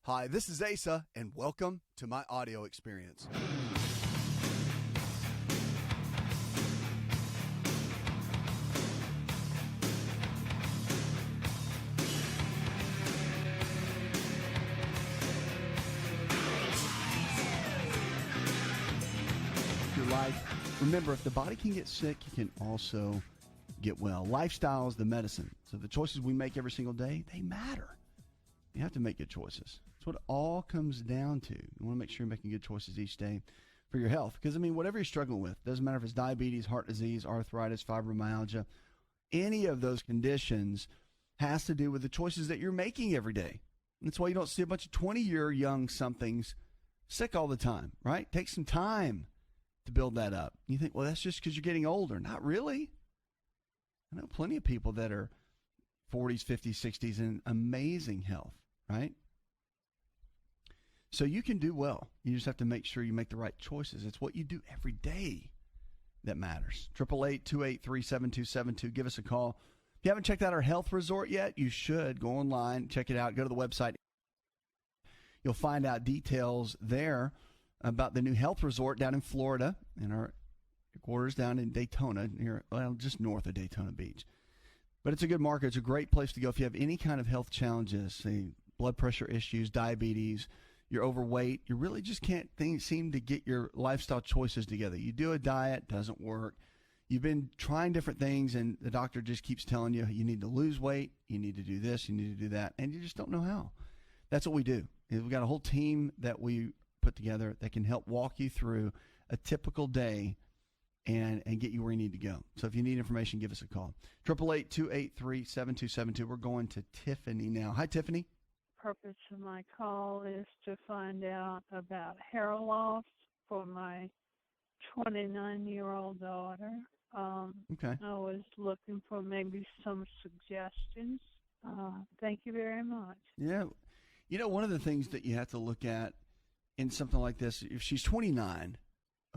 Hi, this is Asa, and welcome to my audio experience. Your life. Remember, if the body can get sick, you can also get well. Lifestyle is the medicine. So the choices we make every single day, they matter. You have to make good choices. That's what it all comes down to. You want to make sure you're making good choices each day for your health. Because, whatever you're struggling with, doesn't matter if it's diabetes, heart disease, arthritis, fibromyalgia, any of those conditions has to do with the choices that you're making every day. And that's why you don't see a bunch of 20-year young somethings sick all the time, right? Take some time to build that up. You think, well, that's just because you're getting older. Not really. I know plenty of people that are 40s, 50s, 60s in amazing health, right? So you can do well. You just have to make sure you make the right choices. It's what you do every day that matters. 888-283-7272. Give us a call. If you haven't checked out our health resort yet, you should. Go online, check it out. Go to the website. You'll find out details there about the new health resort down in Florida and our quarters down in Daytona, just north of Daytona Beach. But it's a good market. It's a great place to go if you have any kind of health challenges, say blood pressure issues, diabetes, you're overweight, you really just can't seem to get your lifestyle choices together. You do a diet, doesn't work. You've been trying different things, and the doctor just keeps telling you, you need to lose weight, you need to do this, you need to do that, and you just don't know how. That's what we do. We've got a whole team that we put together that can help walk you through a typical day and get you where you need to go. So if you need information, give us a call. 888-283-7272. We're going to Tiffany now. Hi, Tiffany. Purpose of my call is to find out about hair loss for my 29-year-old daughter. Okay. I was looking for maybe some suggestions. Thank you very much. Yeah. One of the things that you have to look at in something like this, if she's 29,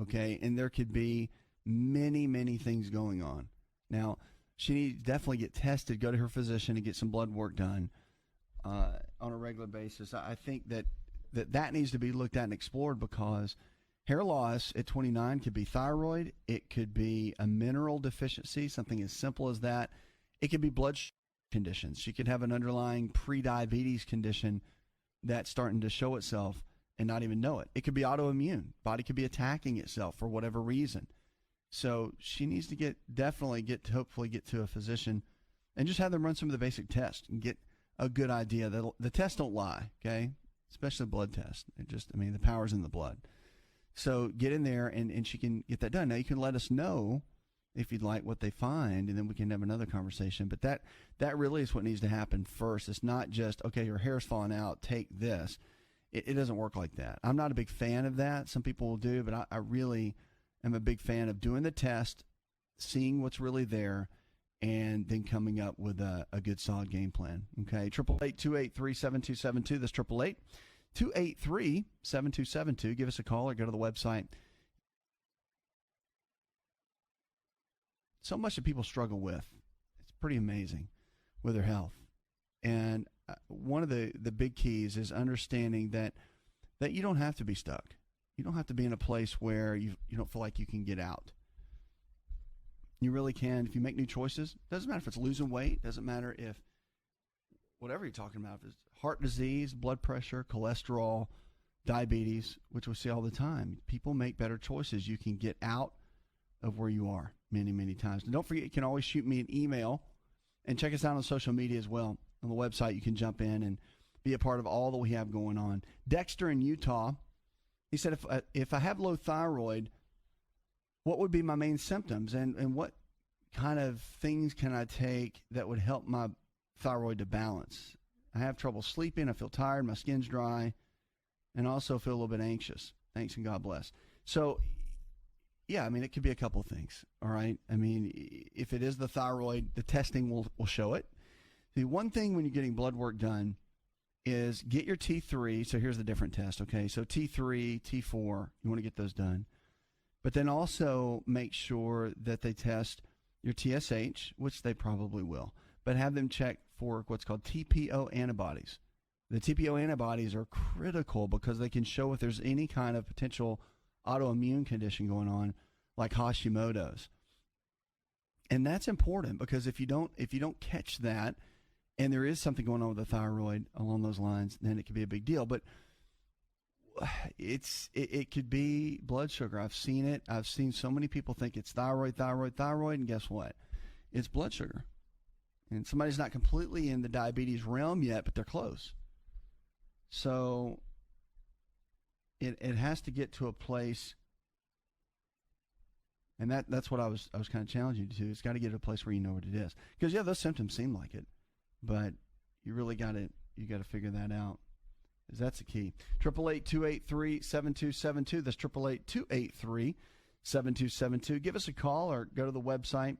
okay, and there could be many, many things going on. Now, she needs to definitely get tested, go to her physician and get some blood work done on a regular basis. I think that needs to be looked at and explored because hair loss at 29 could be thyroid. It could be a mineral deficiency, something as simple as that. It could be blood conditions. She could have an underlying pre-diabetes condition that's starting to show itself and not even know it. It could be autoimmune. Body could be attacking itself for whatever reason. So she needs to hopefully get to a physician and just have them run some of the basic tests and get a good idea. The tests don't lie, okay? Especially blood tests. The power's in the blood. So get in there and she can get that done. Now you can let us know if you'd like what they find, and then we can have another conversation. But that really is what needs to happen first. It's not just, okay, your hair's falling out, take this. It doesn't work like that. I'm not a big fan of that. Some people will do, but I really am a big fan of doing the test, seeing what's really there, and then coming up with a good solid game plan. Okay, 888-283-7272. That's 888-283-7272. Give us a call or go to the website. So much that people struggle with. It's pretty amazing with their health. And one of the big keys is understanding that you don't have to be stuck. You don't have to be in a place where you don't feel like you can get out. You really can. If you make new choices, doesn't matter if it's losing weight, doesn't matter if whatever you're talking about, if it's heart disease, blood pressure, cholesterol, diabetes, which we see all the time. People make better choices. You can get out of where you are many, many times. And don't forget, you can always shoot me an email and check us out on social media as well. On the website, you can jump in and be a part of all that we have going on. Dexter in Utah, he said, if I have low thyroid, what would be my main symptoms and what kind of things can I take that would help my thyroid to balance? I have trouble sleeping. I feel tired. My skin's dry, and also feel a little bit anxious. Thanks and God bless. So, yeah, it could be a couple of things. All right. If it is the thyroid, the testing will show it. The one thing when you're getting blood work done is get your T3. So here's the different test. Okay. So T3, T4, you want to get those done. But then also make sure that they test your TSH, which they probably will, but have them check for what's called TPO antibodies. The TPO antibodies are critical because they can show if there's any kind of potential autoimmune condition going on, like Hashimoto's. And that's important because if you don't catch that, and there is something going on with the thyroid along those lines, then it could be a big deal. But it could be blood sugar. I've seen it. I've seen so many people think it's thyroid, and guess what? It's blood sugar. And somebody's not completely in the diabetes realm yet, but they're close. So it has to get to a place, and that's what I was kind of challenging you to. It's got to get to a place where you know what it is. Because yeah, those symptoms seem like it, but you really got to figure that out. Because that's the key. 888-283-7272. That's 888-283-7272. Give us a call or go to the website.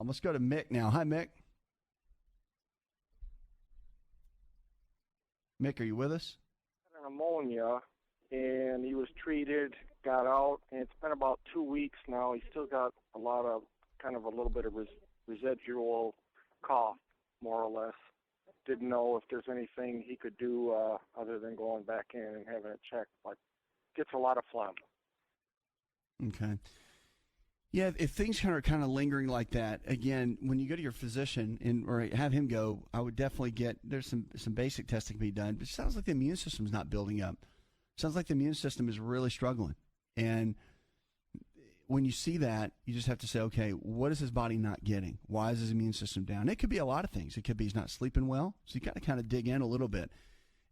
Let's go to Mick now. Hi, Mick. Mick, are you with us? Pneumonia, and he was treated, got out, and it's been about 2 weeks now. He's still got a little bit of residual cough, more or less. Didn't know if there's anything he could do other than going back in and having it checked, but gets a lot of phlegm. Okay. Yeah, if things are kind of lingering like that, again, when you go to your physician or have him go, I would definitely there's some basic testing to be done. But it sounds like the immune system's not building up. It sounds like the immune system is really struggling. And when you see that, you just have to say, okay, what is his body not getting? Why is his immune system down? It could be a lot of things. It could be he's not sleeping well. So you got to kind of dig in a little bit.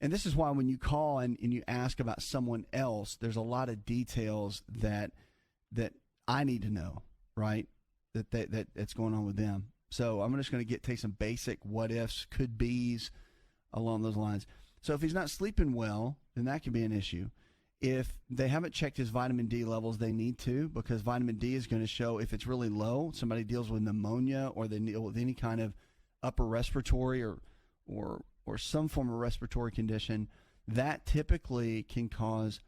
And this is why when you call and you ask about someone else, there's a lot of details that I need to know, right? That's going on with them. So I'm just going to take some basic what ifs, could be's along those lines. So if he's not sleeping well, then that could be an issue. If they haven't checked his vitamin D levels, they need to, because vitamin D is going to show if it's really low, somebody deals with pneumonia or they deal with any kind of upper respiratory or some form of respiratory condition, that typically can cause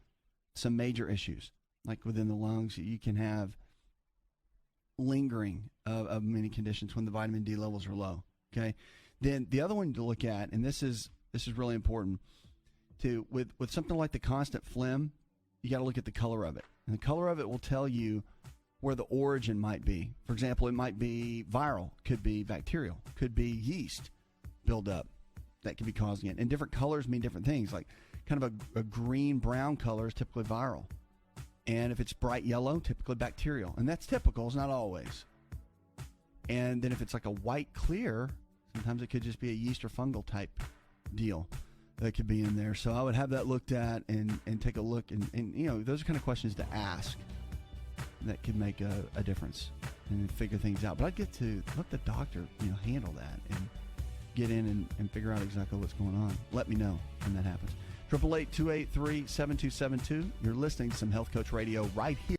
some major issues. Like within the lungs, you can have lingering of many conditions when the vitamin D levels are low. Okay, then the other one to look at, and this is really important, with something like the constant phlegm, you got to look at the color of it, and the color of it will tell you where the origin might be. For example, it might be viral, could be bacterial, could be yeast buildup that could be causing it, and different colors mean different things. Like kind of a green brown color is typically viral. And if it's bright yellow, typically bacterial. And that's typical, it's not always. And then if it's like a white clear, sometimes it could just be a yeast or fungal type deal that could be in there. So I would have that looked at and take a look. And those are kind of questions to ask that could make a difference and figure things out. But I'd get to let the doctor handle that and get in and figure out exactly what's going on. Let me know when that happens. 888-283-7272. You're listening to some Health Coach Radio right here.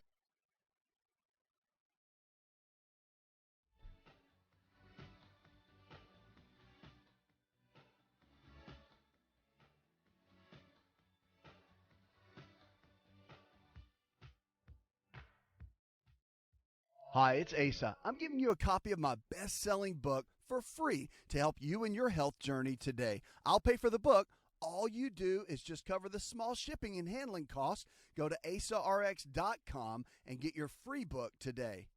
Hi, it's Asa. I'm giving you a copy of my best-selling book for free to help you in your health journey today. I'll pay for the book. All you do is just cover the small shipping and handling costs. Go to asarx.com and get your free book today.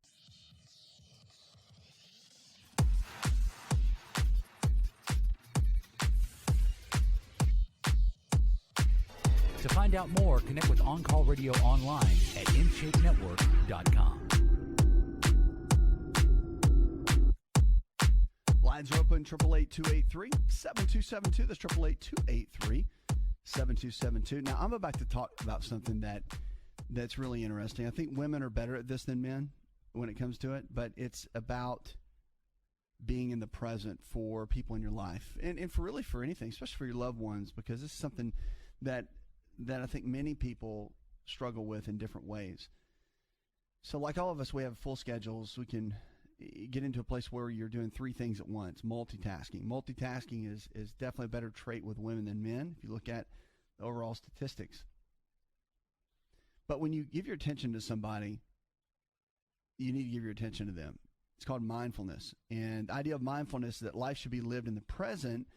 To find out more, connect with On Call Radio online at InShapeNetwork.com. Lines are open, 888-283-7272. That's 888-283-7272. Now, I'm about to talk about something that's really interesting. I think women are better at this than men when it comes to it, but it's about being in the present for people in your life and for anything, especially for your loved ones, because this is something that I think many people struggle with in different ways. So like all of us, we have full schedules. We can get into a place where you're doing three things at once, multitasking. Multitasking is definitely a better trait with women than men if you look at the overall statistics. But when you give your attention to somebody, you need to give your attention to them. It's called mindfulness. And the idea of mindfulness is that life should be lived in the present,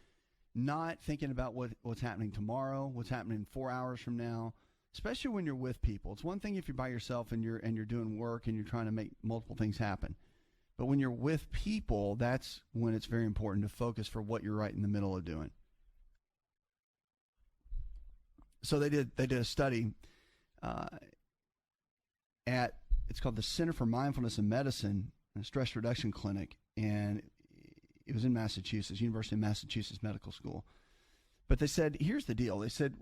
not thinking about what's happening tomorrow, what's happening 4 hours from now, especially when you're with people. It's one thing if you're by yourself and you're doing work and you're trying to make multiple things happen. But when you're with people, that's when it's very important to focus for what you're right in the middle of doing. So they did a study it's called the Center for Mindfulness in Medicine, a stress reduction clinic, and it was in Massachusetts, University of Massachusetts Medical School. But they said, here's the deal. They said,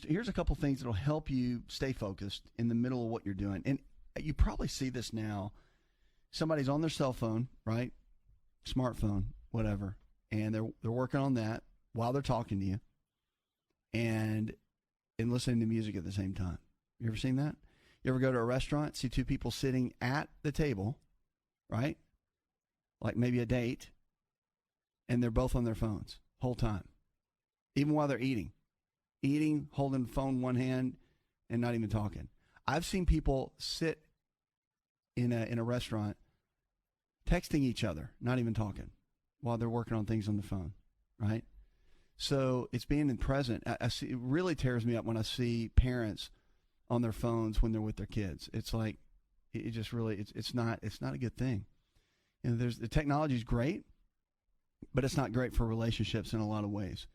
here's a couple things that'll help you stay focused in the middle of what you're doing. And you probably see this now. Somebody's on their cell phone, right? Smartphone, whatever. And they're working on that while they're talking to you and listening to music at the same time. You ever seen that? You ever go to a restaurant, see two people sitting at the table, right? Like maybe a date, and they're both on their phones whole time, even while they're eating, holding the phone in one hand and not even talking. I've seen people sit in a restaurant texting each other, not even talking, while they're working on things on the phone, right? So it's being in present. It really tears me up when I see parents on their phones when they're with their kids. It's like, it just really, it's not a good thing. And the technology is great, but it's not great for relationships in a lot of ways.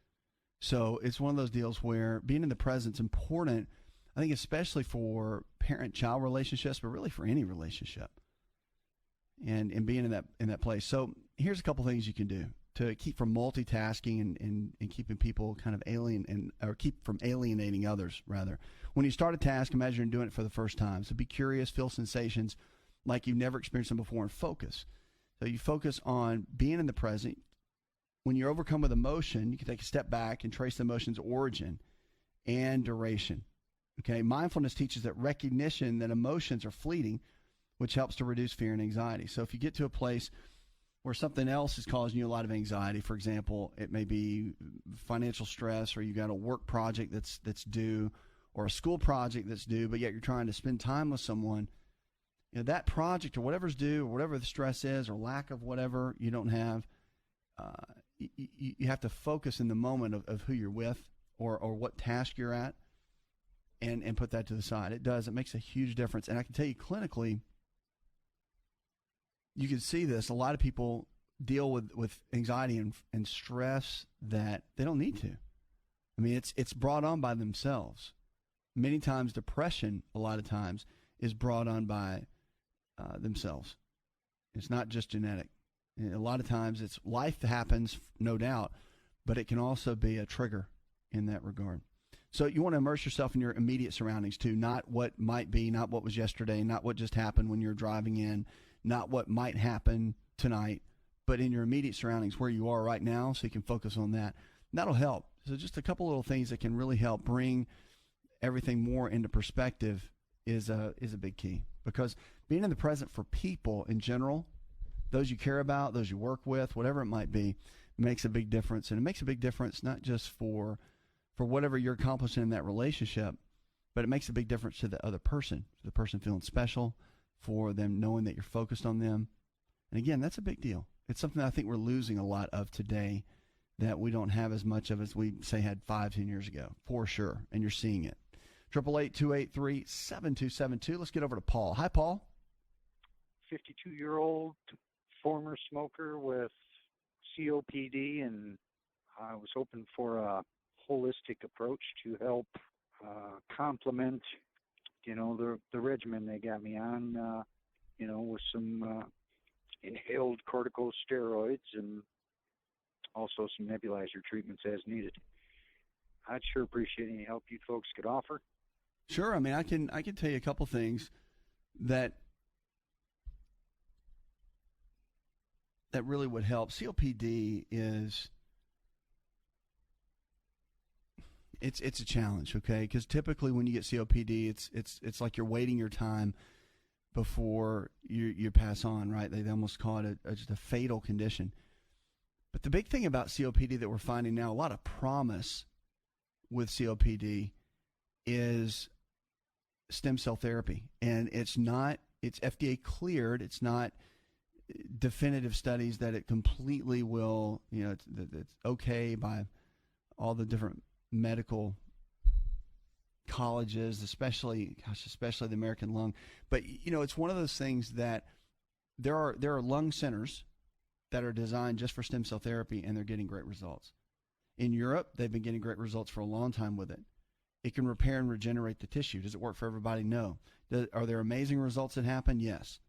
So it's one of those deals where being in the present is important, I think, especially for parent-child relationships, but really for any relationship, and being in that place. So here's a couple things you can do to keep from multitasking and keeping people kind of keep from alienating others, rather. When you start a task, imagine you're doing it for the first time. So be curious, feel sensations like you've never experienced them before, and focus. So you focus on being in the present. When you're overcome with emotion, you can take a step back and trace the emotion's origin and duration. Okay, mindfulness teaches that recognition that emotions are fleeting, which helps to reduce fear and anxiety. So if you get to a place where something else is causing you a lot of anxiety, for example, it may be financial stress, or you got a work project that's due, or a school project that's due, but yet you're trying to spend time with someone, that project or whatever's due, or whatever the stress is, or lack of whatever you don't have, you have to focus in the moment of who you're with, or what task you're at, and put that to the side. It makes a huge difference. And I can tell you clinically, you can see this. A lot of people deal with anxiety and stress that they don't need to. I mean, it's brought on by themselves. Many times depression, a lot of times, is brought on by themselves. It's not just genetic. And a lot of times it's life happens, no doubt, but it can also be a trigger in that regard. So you want to immerse yourself in your immediate surroundings too, not what might be, not what was yesterday, not what just happened when you're driving in, not what might happen tonight, but in your immediate surroundings where you are right now, so you can focus on that. And that'll help. So just a couple little things that can really help bring everything more into perspective is a big key, because being in the present for people in general, those you care about, those you work with, whatever it might be, makes a big difference. And it makes a big difference not just for whatever you're accomplishing in that relationship, but it makes a big difference to the other person, to the person feeling special, for them knowing that you're focused on them. And again, that's a big deal. It's something I think we're losing a lot of today, that we don't have as much of as we, say, had 5-10 years ago, for sure. And you're seeing it. 888-283-7272. Let's get over to Paul. Hi, Paul. 52-year-old former smoker with COPD, and I was hoping for a holistic approach to help complement, the regimen they got me on, with some inhaled corticosteroids and also some nebulizer treatments as needed. I'd sure appreciate any help you folks could offer. Sure. I mean, I can tell you a couple things that really would help. COPD is it's a challenge, okay? Because typically when you get COPD, it's like you're waiting your time before you pass on, right? They almost call it just a fatal condition. But the big thing about COPD that we're finding now, a lot of promise with COPD, is stem cell therapy. And it's FDA cleared. It's not definitive studies that it completely will, it's okay by all the different medical colleges, especially the American Lung. But, it's one of those things that there are lung centers that are designed just for stem cell therapy, and they're getting great results. In Europe, they've been getting great results for a long time with it. It can repair and regenerate the tissue. Does it work for everybody? No. Are there amazing results that happen? Yes.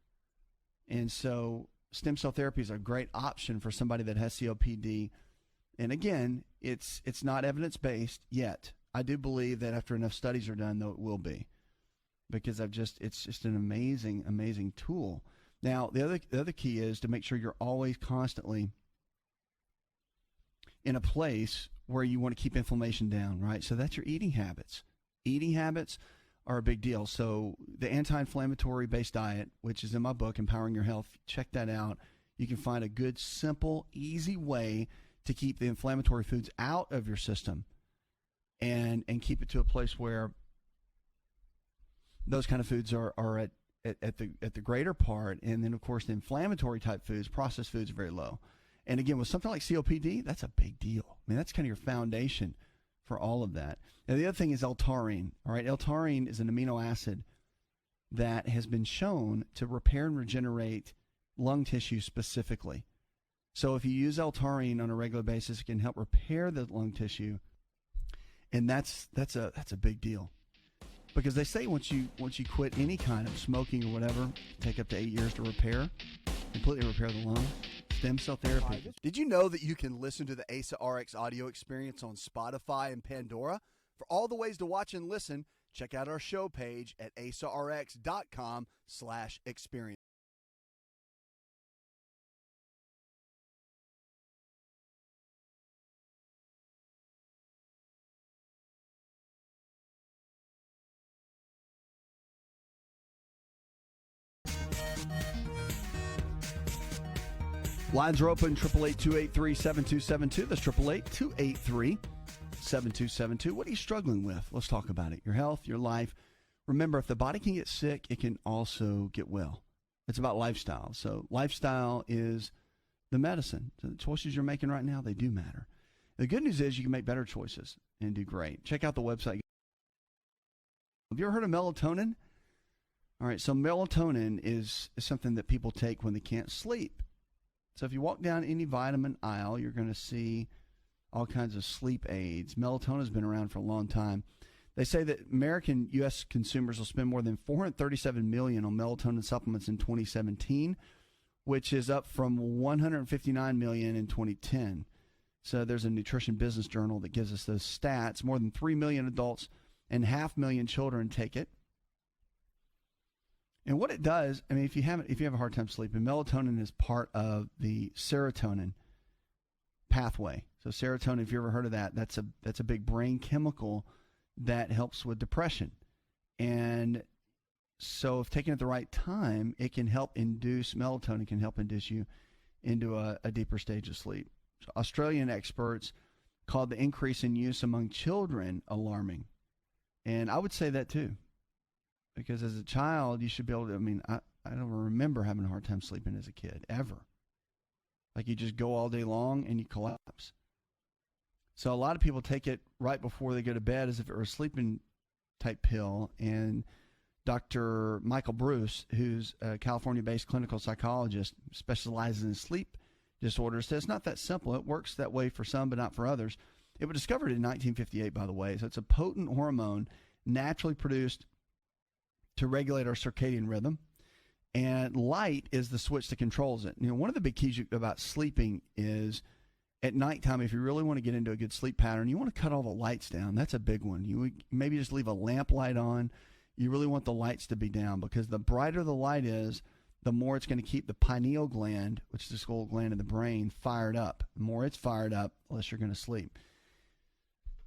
And so stem cell therapy is a great option for somebody that has COPD. And again, it's not evidence-based yet. I do believe that after enough studies are done, though, it will be, because it's just an amazing, amazing tool. Now, the other key is to make sure you're always constantly in a place where you want to keep inflammation down, right? So that's your eating habits. Eating habits are a big deal. So the anti-inflammatory based diet, which is in my book, Empowering Your Health, check that out. You can find a good, simple, easy way to keep the inflammatory foods out of your system and keep it to a place where those kind of foods are at the greater part. And then, of course, the inflammatory type foods, processed foods, are very low. And again, with something like COPD, that's a big deal. I mean, that's kind of your foundation for all of that. Now, the other thing is L-taurine. All right, L-taurine is an amino acid that has been shown to repair and regenerate lung tissue specifically. So if you use L-taurine on a regular basis, it can help repair the lung tissue, and that's a big deal. Because they say once you quit any kind of smoking or whatever, take up to 8 years to completely repair the lung. Stem cell therapy. Did you know that you can listen to the Asa Rx audio experience on Spotify and Pandora? For all the ways to watch and listen, check out our show page at asarx.com/experience. Lines are open, 888-283-7272. That's 888-283-7272. What are you struggling with? Let's talk about it. Your health, your life. Remember, if the body can get sick, it can also get well. It's about lifestyle. So lifestyle is the medicine. So the choices you're making right now, they do matter. The good news is you can make better choices and do great. Check out the website. Have you ever heard of melatonin? All right, so melatonin is something that people take when they can't sleep. So if you walk down any vitamin aisle, you're going to see all kinds of sleep aids. Melatonin has been around for a long time. They say that American U.S. consumers will spend more than $437 million on melatonin supplements in 2017, which is up from $159 million in 2010. So there's a Nutrition Business Journal that gives us those stats. More than 3 million adults and 500,000 children take it. And what it does, I mean, if you have a hard time sleeping, melatonin is part of the serotonin pathway. So serotonin, if you ever heard of that, that's a big brain chemical that helps with depression. And so if taken at the right time, it can help induce, melatonin can help induce you into a deeper stage of sleep. So Australian experts called the increase in use among children alarming. And I would say that too. Because as a child, you should be able to, I don't remember having a hard time sleeping as a kid, ever. Like you just go all day long and you collapse. So a lot of people take it right before they go to bed as if it were a sleeping type pill. And Dr. Michael Bruce, who's a California-based clinical psychologist, specializes in sleep disorders, says it's not that simple. It works that way for some, but not for others. It was discovered in 1958, by the way. So it's a potent hormone naturally produced to regulate our circadian rhythm, and light is the switch that controls it. One of the big keys about sleeping is at nighttime, if you really want to get into a good sleep pattern, you want to cut all the lights down. That's a big one. You maybe just leave a lamp light on. You really want the lights to be down, because the brighter the light is, the more it's going to keep the pineal gland, which is the skull gland in the brain, fired up. The more it's fired up, the less you're going to sleep.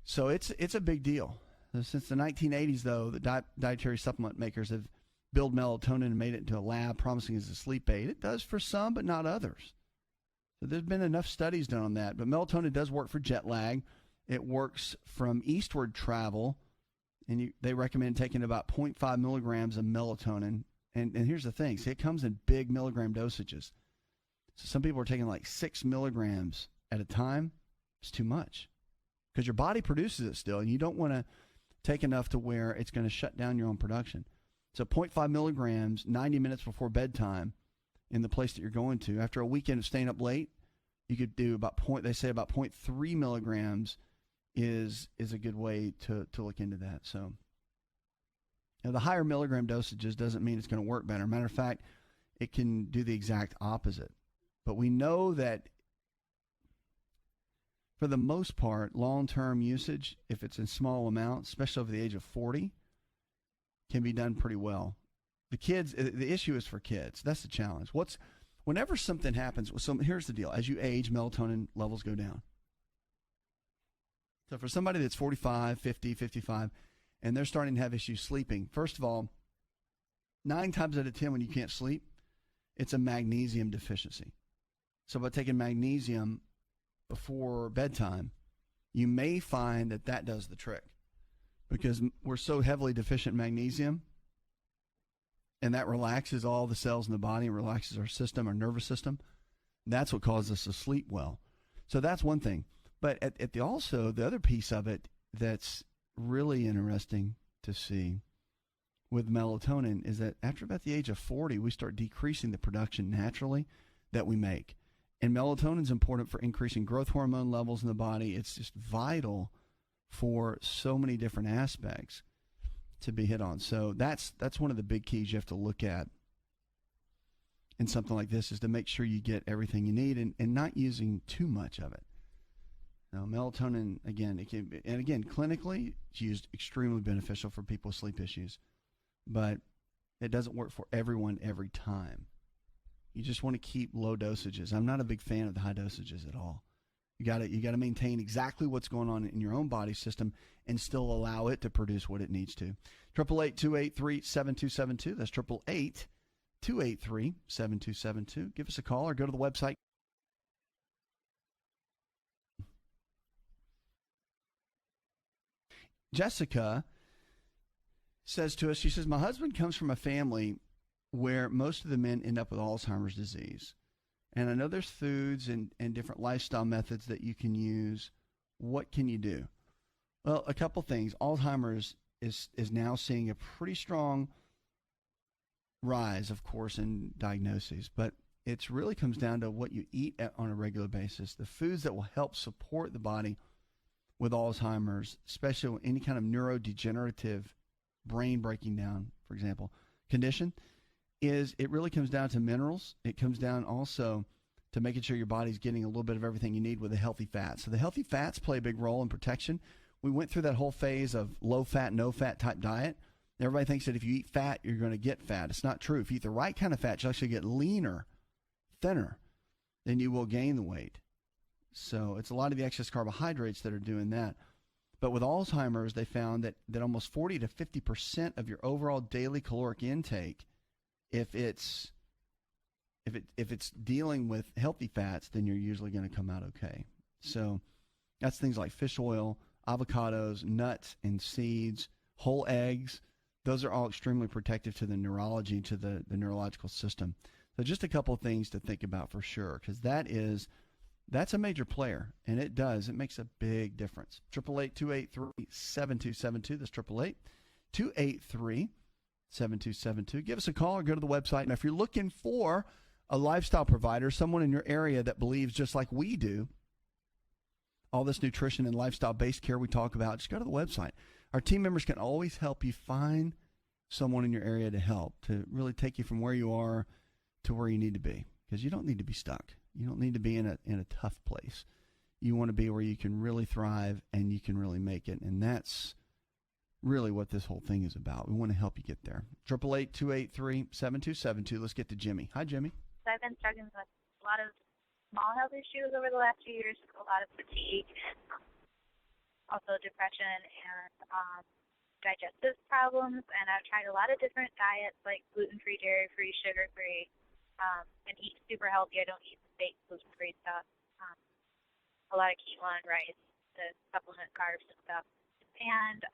So it's a big deal. Since the 1980s, though, the dietary supplement makers have billed melatonin and made it into a lab promising as a sleep aid. It does for some, but not others. So there's been enough studies done on that. But melatonin does work for jet lag. It works from eastward travel, and they recommend taking about 0.5 milligrams of melatonin. And here's the thing. See, it comes in big milligram dosages. So some people are taking like 6 milligrams at a time. It's too much because your body produces it still, and you don't want to take enough to where it's going to shut down your own production. So 0.5 milligrams 90 minutes before bedtime in the place that you're going to. After a weekend of staying up late, you could do about they say about 0.3 milligrams is a good way to look into that. So the higher milligram dosages doesn't mean it's going to work better. Matter of fact, it can do the exact opposite. But we know that for the most part, long-term usage, if it's in small amounts, especially over the age of 40, can be done pretty well. The issue is for kids. That's the challenge. Whenever something happens, so here's the deal. As you age, melatonin levels go down. So for somebody that's 45, 50, 55, and they're starting to have issues sleeping, first of all, 9 times out of 10 when you can't sleep, it's a magnesium deficiency. So by taking magnesium before bedtime, you may find that does the trick because we're so heavily deficient in magnesium, and that relaxes all the cells in the body and relaxes our system, our nervous system. That's what causes us to sleep well. So that's one thing. But the other piece of it that's really interesting to see with melatonin is that after about the age of 40, we start decreasing the production naturally that we make. And melatonin is important for increasing growth hormone levels in the body. It's just vital for so many different aspects to be hit on. So that's one of the big keys you have to look at in something like this, is to make sure you get everything you need and not using too much of it. Now, melatonin, again, clinically, it's used extremely beneficial for people with sleep issues, but it doesn't work for everyone every time. You just want to keep low dosages. I'm not a big fan of the high dosages at all. You got to maintain exactly what's going on in your own body system and still allow it to produce what it needs to. 888-283-7272. That's 888-283-7272. Give us a call or go to the website. Jessica says to us, she says, my husband comes from a family where most of the men end up with Alzheimer's disease. And I know there's foods and different lifestyle methods that you can use. What can you do? Well, a couple things. Alzheimer's is now seeing a pretty strong rise, of course, in diagnoses, but it really comes down to what you eat on a regular basis. The foods that will help support the body with Alzheimer's, especially any kind of neurodegenerative brain breaking down, for example, condition, is it really comes down to minerals. It comes down also to making sure your body's getting a little bit of everything you need with a healthy fat. So the healthy fats play a big role in protection. We went through that whole phase of low fat, no fat type diet. Everybody thinks that if you eat fat, you're going to get fat. It's not true. If you eat the right kind of fat, you actually get leaner, thinner, then you will gain the weight. So it's a lot of the excess carbohydrates that are doing that. But with Alzheimer's, they found that almost 40 to 50% of your overall daily caloric intake, if it's dealing with healthy fats, then you're usually going to come out okay. So that's things like fish oil, avocados, nuts and seeds, whole eggs. Those are all extremely protective to the neurology, to the neurological system. So just a couple of things to think about for sure, because that's a major player, and it makes a big difference. 888-283-7272. That's 888-283-7272. Give us a call or go to the website. And if you're looking for a lifestyle provider, someone in your area that believes just like we do, all this nutrition and lifestyle-based care we talk about, just go to the website. Our team members can always help you find someone in your area to help, to really take you from where you are to where you need to be, because you don't need to be stuck. You don't need to be in a tough place. You want to be where you can really thrive and you can really make it. And that's really what this whole thing is about. We want to help you get there. 888-283-7272. Let's get to Jimmy. Hi, Jimmy. I've been struggling with a lot of small health issues over the last few years, a lot of fatigue, and also depression and digestive problems. And I've tried a lot of different diets, like gluten-free, dairy-free, sugar-free, and eat super healthy. I don't eat fake gluten-free stuff. A lot of quinoa and rice to supplement carbs and stuff. And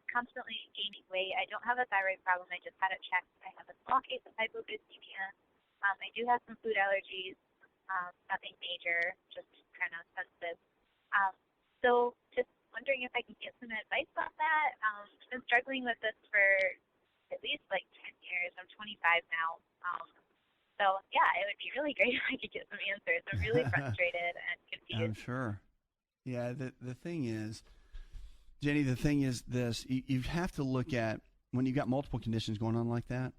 constantly gaining weight. I don't have a thyroid problem. I just had it checked. I have a small case of hypoglycemia. I do have some food allergies. Nothing major, just kind of sensitive. So just wondering if I could get some advice on that. I've been struggling with this for at least like 10 years. I'm 25 now. So, yeah, it would be really great if I could get some answers. I'm really frustrated and confused. I'm sure. Yeah, the thing is, Jenny, this. You have to look at, when you've got multiple conditions going on like that,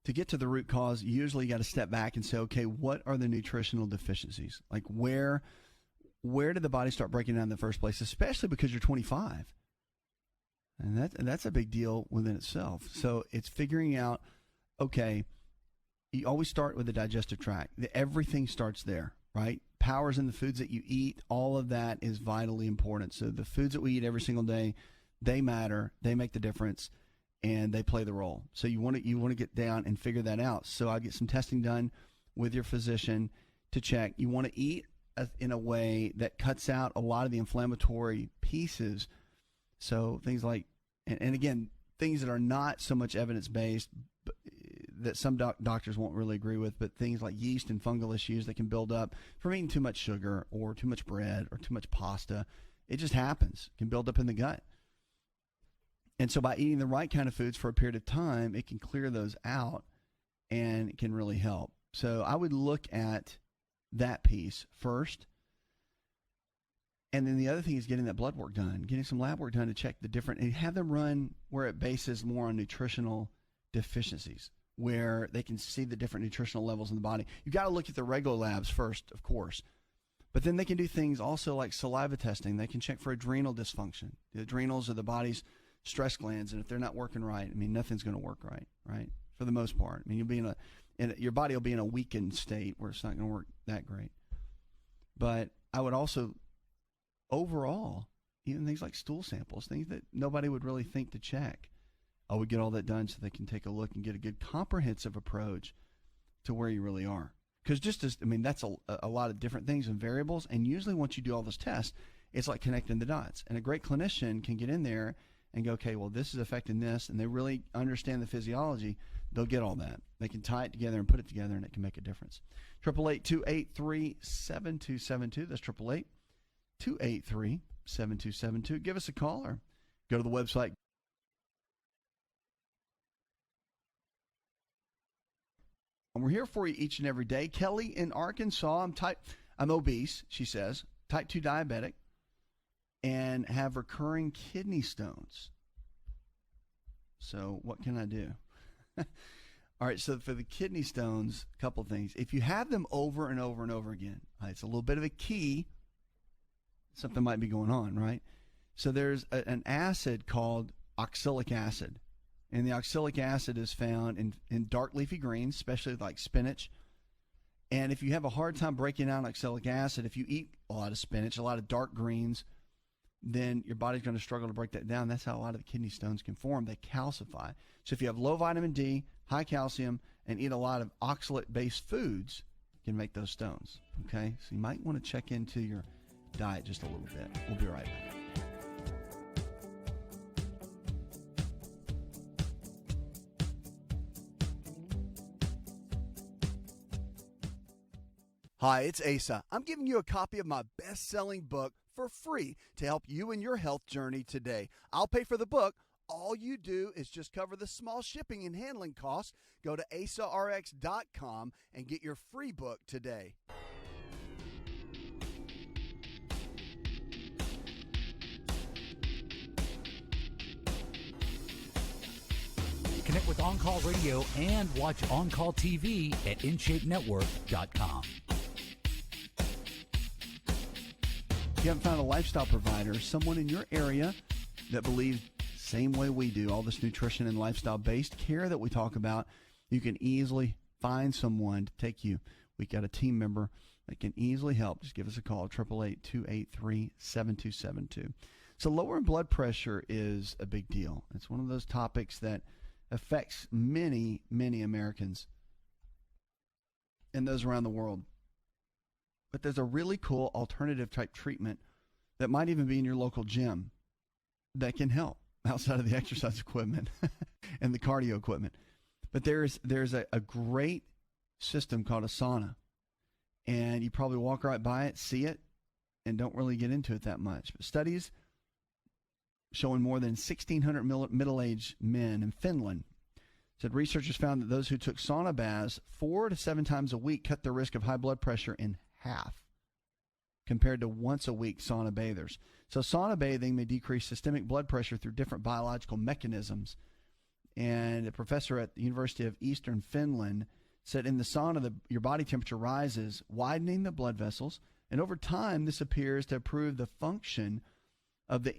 to get to the root cause, usually you got to step back and say, okay, what are the nutritional deficiencies? Like where did the body start breaking down in the first place, especially because you're 25? And that's a big deal within itself. So it's figuring out, okay, you always start with the digestive tract. Everything starts there, right? Power's in the foods that you eat. All of that is vitally important. So the foods that we eat every single day, they matter. They make the difference, and they play the role. So you want to get down and figure that out. So I get some testing done with your physician to check. You want to eat in a way that cuts out a lot of the inflammatory pieces. So things like, and again, things that are not so much evidence-based, that some doctors won't really agree with, but things like yeast and fungal issues that can build up from eating too much sugar or too much bread or too much pasta. It just happens. It can build up in the gut. And so by eating the right kind of foods for a period of time, it can clear those out and it can really help. So I would look at that piece first. And then the other thing is getting that blood work done, getting some lab work done to check the different, and have them run where it bases more on nutritional deficiencies, where they can see the different nutritional levels in the body. You've got to look at the regular labs first, of course. But then they can do things also like saliva testing. They can check for adrenal dysfunction. The adrenals are the body's stress glands, and if they're not working right, I mean, nothing's going to work right? For the most part. I mean, you'll be your body will be in a weakened state where it's not going to work that great. But I would also, overall, even things like stool samples, things that nobody would really think to check, I would get all that done so they can take a look and get a good comprehensive approach to where you really are. Because that's a lot of different things and variables. And usually once you do all those tests, it's like connecting the dots. And a great clinician can get in there and go, okay, well, this is affecting this. And they really understand the physiology. They'll get all that. They can tie it together and put it together, and it can make a difference. 888-283-7272. That's 888-283-7272. Give us a call or go to the website. And we're here for you each and every day. Kelly in Arkansas, I'm obese, she says, type 2 diabetic, and have recurring kidney stones. So what can I do? All right, so for the kidney stones, a couple things. If you have them over and over and over again, it's a little bit of a key. Something might be going on, right? So there's an acid called oxalic acid. And the oxalic acid is found in dark leafy greens, especially like spinach. And if you have a hard time breaking down oxalic acid, if you eat a lot of spinach, a lot of dark greens, then your body's going to struggle to break that down. That's how a lot of the kidney stones can form. They calcify. So if you have low vitamin D, high calcium, and eat a lot of oxalate-based foods, you can make those stones. Okay? So you might want to check into your diet just a little bit. We'll be right back. Hi, it's Asa. I'm giving you a copy of my best-selling book for free to help you in your health journey today. I'll pay for the book. All you do is just cover the small shipping and handling costs. Go to asarx.com and get your free book today. Connect with On Call Radio and watch On Call TV at InShapeNetwork.com. If you haven't found a lifestyle provider, someone in your area that believes same way we do, all this nutrition and lifestyle-based care that we talk about, you can easily find someone to take you. We got a team member that can easily help. Just give us a call, 888-283-7272. So lowering blood pressure is a big deal. It's one of those topics that affects many, many Americans and those around the world. But there's a really cool alternative type treatment that might even be in your local gym that can help outside of the exercise equipment and the cardio equipment. But there's a great system called a sauna. and you probably walk right by it, see it, and don't really get into it that much. But studies showing more than 1,600 middle-aged men in Finland said researchers found that those who took sauna baths 4 to 7 times a week cut their risk of high blood pressure in half compared to once-a-week sauna bathers. So sauna bathing may decrease systemic blood pressure through different biological mechanisms. And a professor at the University of Eastern Finland said in the sauna, your body temperature rises, widening the blood vessels. And over time, this appears to improve the function of the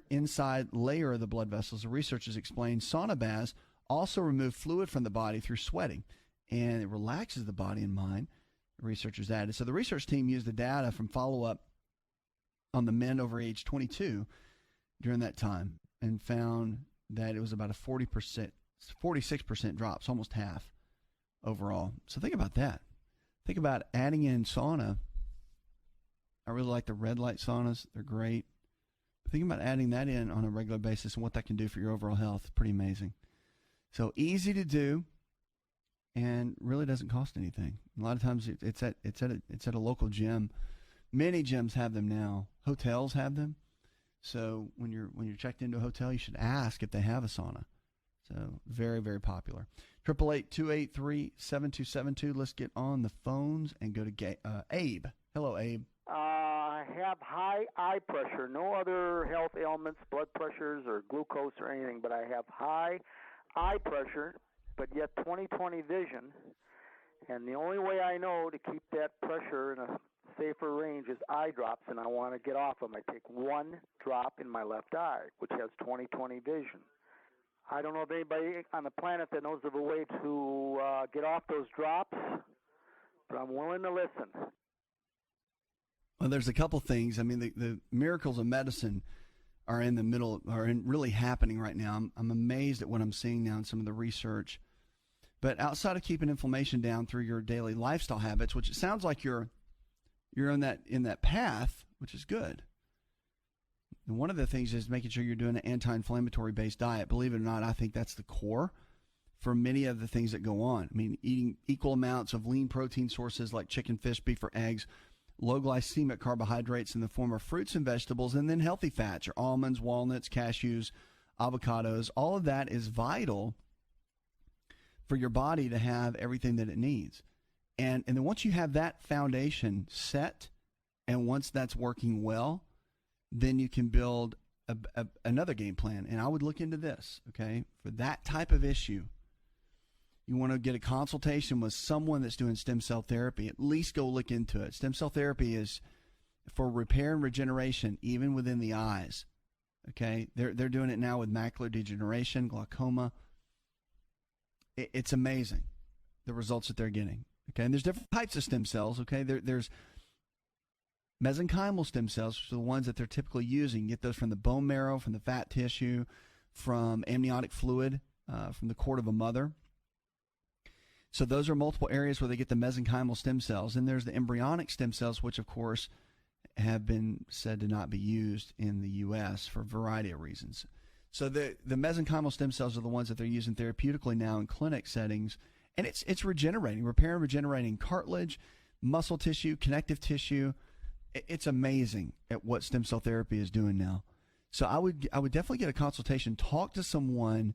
inside layer of the blood vessels. The researchers explained sauna baths also remove fluid from the body through sweating, and it relaxes the body and mind, the researchers added. So the research team used the data from follow-up on the men over age 22 during that time and found that it was about a 46% drop, so almost half overall. So think about that. Think about adding in sauna. I really like the red light saunas. They're great. Think about adding that in on a regular basis and what that can do for your overall health. Pretty amazing. So easy to do, and really doesn't cost anything. A lot of times it's at a local gym. Many gyms have them now. Hotels have them. So when you're checked into a hotel, you should ask if they have a sauna. So very, very popular. 888-283-7272. Let's get on the phones and go to Abe. Hello, Abe. I have high eye pressure, no other health ailments, blood pressures or glucose or anything, but I have high eye pressure, but yet 20/20 vision. And the only way I know to keep that pressure in a safer range is eye drops, and I want to get off them. I take one drop in my left eye, which has 20/20 vision. I don't know if anybody on the planet that knows of a way to get off those drops, but I'm willing to listen. Well, there's a couple things. I mean, the miracles of medicine are in the middle, really happening right now. I'm amazed at what I'm seeing now in some of the research. But outside of keeping inflammation down through your daily lifestyle habits, which it sounds like you're in that path, which is good. And one of the things is making sure you're doing an anti-inflammatory based diet. Believe it or not, I think that's the core for many of the things that go on. I mean, eating equal amounts of lean protein sources like chicken, fish, beef, or eggs, low glycemic carbohydrates in the form of fruits and vegetables, and then healthy fats, your almonds, walnuts, cashews, avocados. All of that is vital for your body to have everything that it needs. And then once you have that foundation set, and once that's working well, then you can build another game plan. And I would look into this, okay? For that type of issue, you want to get a consultation with someone that's doing stem cell therapy. At least go look into it. Stem cell therapy is for repair and regeneration, even within the eyes. Okay, they're doing it now with macular degeneration, glaucoma. It's amazing the results that they're getting. Okay, and there's different types of stem cells. Okay, there's mesenchymal stem cells, which are the ones that they're typically using. You get those from the bone marrow, from the fat tissue, from amniotic fluid, from the cord of a mother. So those are multiple areas where they get the mesenchymal stem cells. And there's the embryonic stem cells, which, of course, have been said to not be used in the U.S. for a variety of reasons. So the mesenchymal stem cells are the ones that they're using therapeutically now in clinic settings. And it's regenerating, repair and regenerating cartilage, muscle tissue, connective tissue. It's amazing at what stem cell therapy is doing now. So I would definitely get a consultation. Talk to someone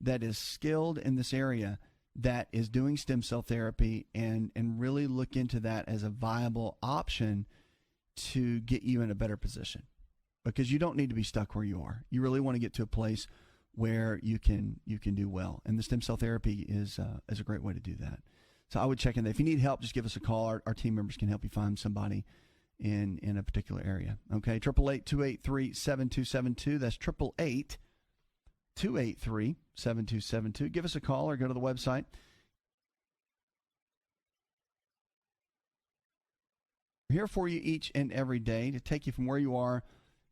that is skilled in this area, that is doing stem cell therapy, and really look into that as a viable option to get you in a better position, because you don't need to be stuck where you are. You really want to get to a place where you can do well, and the stem cell therapy is a great way to do that. So I would check in there. If you need help, just give us a call. Our team members can help you find somebody in a particular area. Okay, 888-283-7272. That's 888-283-7272. Give us a call or go to the website. We're here for you each and every day to take you from where you are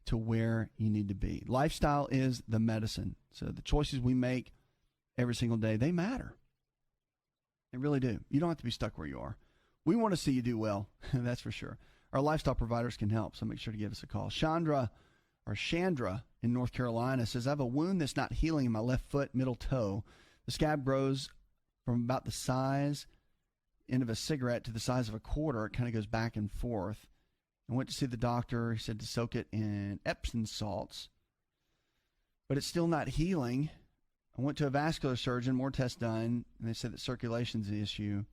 to where you need to be. Lifestyle is the medicine. So the choices we make every single day, they matter. They really do. You don't have to be stuck where you are. We want to see you do well, that's for sure. Our lifestyle providers can help, so make sure to give us a call. Chandra in North Carolina says, I have a wound that's not healing in my left foot, middle toe. The scab grows from about the size end of a cigarette to the size of a quarter. It kind of goes back and forth. I went to see the doctor. He said to soak it in Epsom salts, but it's still not healing. I went to a vascular surgeon, more tests done, and they said that circulation's the issue.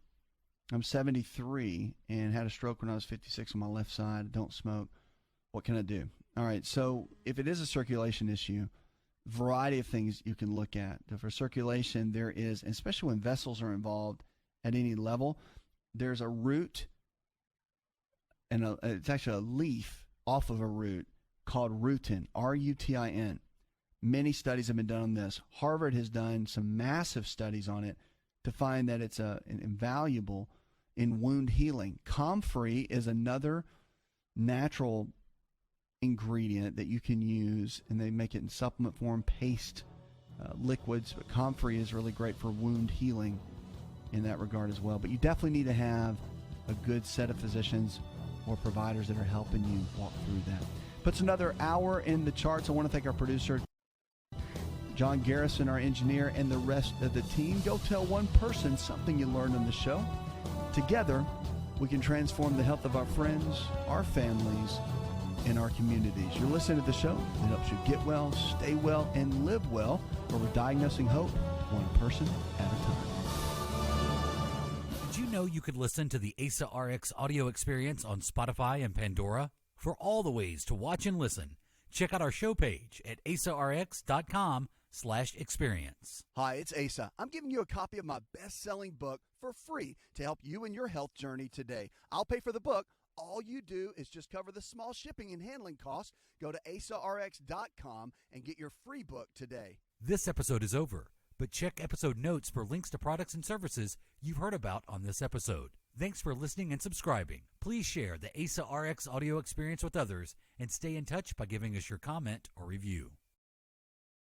I'm 73 and had a stroke when I was 56 on my left side. Don't smoke. What can I do? All right, so if it is a circulation issue, variety of things you can look at. For circulation, there is, especially when vessels are involved at any level, there's a root, and it's actually a leaf off of a root called rutin, R-U-T-I-N. Many studies have been done on this. Harvard has done some massive studies on it to find that it's an invaluable in wound healing. Comfrey is another natural ingredient that you can use, and they make it in supplement form, paste, liquids. But Comfrey is really great for wound healing in that regard as well. But you definitely need to have a good set of physicians or providers that are helping you walk through that. Puts another hour in the charts. I want to thank our producer, John Garrison, our engineer, and the rest of the team. Go tell one person something you learned on the show. Together, we can transform the health of our friends, our families, and our communities. You're listening to the show that helps you get well, stay well, and live well, where we're diagnosing hope one person at a time. Did you know you could listen to the Asa Rx audio experience on Spotify and Pandora? For all the ways to watch and listen, check out our show page at asarx.com/experience. Hi, it's Asa. I'm giving you a copy of my best-selling book for free to help you in your health journey today. I'll pay for the book. All you do is just cover the small shipping and handling costs. Go to asarx.com and get your free book today. This episode is over, but check episode notes for links to products and services you've heard about on this episode. Thanks for listening and subscribing. Please share the Asa Rx audio experience with others and stay in touch by giving us your comment or review.